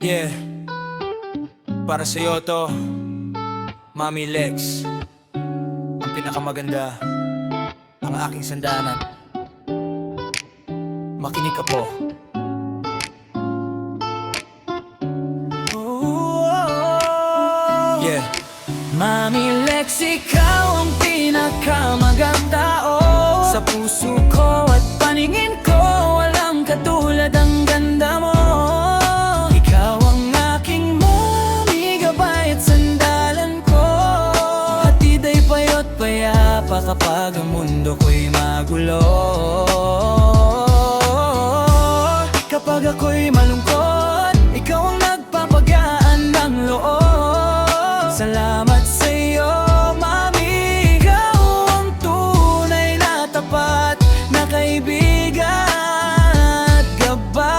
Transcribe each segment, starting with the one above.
Yeah, para sa'yo to, Mami Lex. Ang pinakamaganda, ang aking sandanan. Makinig ka po. Yeah. Mami Lex, ikaw ang pinakamaganda sa puso ko at paningin ko, walang katulad ang ganda mo. Ikaw ang aking mami, gabay at sandalan ko. Hatid ay payo't payapa kapag ang mundo ko'y magulo. Kapag ako'y malungkot, ikaw ang nagpapagaan ng loob. Salamat sa'yo, Mami. Ikaw ang tunay na tapat na kaibigan at gabay.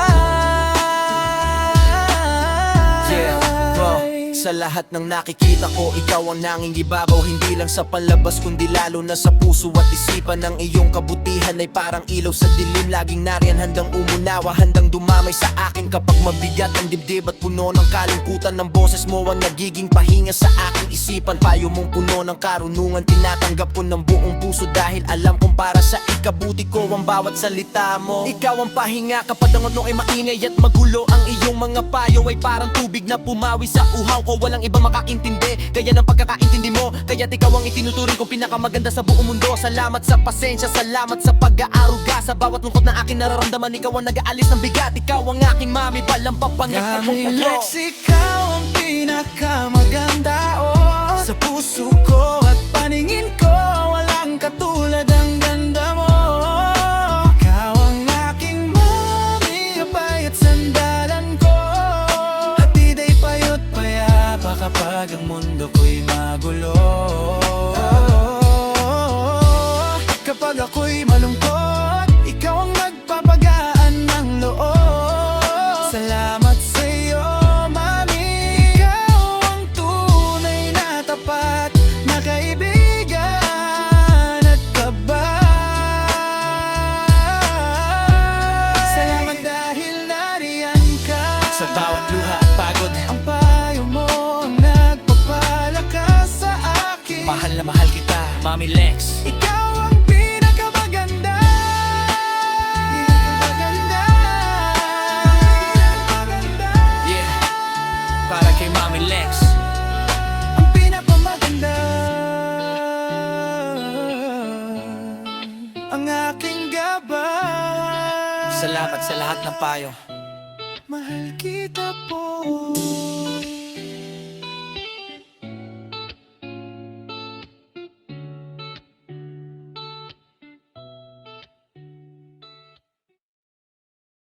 Yeah, bro. Sa lahat ng nakikita ko, ikaw ang nanging ibabaw. Hindi lang sa palabas, kundi lalo na sa puso at isipan. Ng iyong kabutihan ay parang ilaw sa dilim. Laging nariyan, handang umunawa, handang dumamay sa akin kapag mabigat ang dibdib at puno ng kalungkutan. Ng boses mo ang nagiging pahinga sa aking isipan. Payo mong puno ng karunungan, tinatanggap ko ng buong puso dahil alam kong para sa ikabuti ko ang bawat salita mo. Ikaw ang pahinga kapag ang ano ay maingay at magulo. Ang iyong mga payo ay parang tubig na pumawi sa uhaw ko. Walang ibang makaintindi, kaya ng pagkakaintindi mo. Kaya't ikaw ang itinuturing kong pinakamaganda sa buong mundo. Salamat sa pasensya, salamat sa pag-aaruga. Sa bawat lungkot na aking nararamdaman, ikaw ang nag-aalis ng bigat. Ikaw ang aking mami, balang papangit Mami Lex, ikaw ang pinakamaganda sa puso ko at paningin ko, walang katulad ang ganda mo. Ikaw ang aking mami, gabay at sandalan ko. Hatid ay payo't payapa kapag ang mundo ko'y magulo. Kapag ako'y malungkot, ikaw ang nagpapagaan ng loob. Salamat sa'yo, Mami. Ikaw ang tunay na tapat na kaibigan at gabay. Salamat dahil nariyan ka sa bawat luha at pagod. Ang payo mo ang nagpapalakas sa akin. Mahal na mahal kita, Mami Lex. Ikaw ang pinakamaganda. Yeah, para kay Mami Lex. Ang pinapamaganda, ang aking gabay. Salamat sa lahat ng payo. Mahal kita po.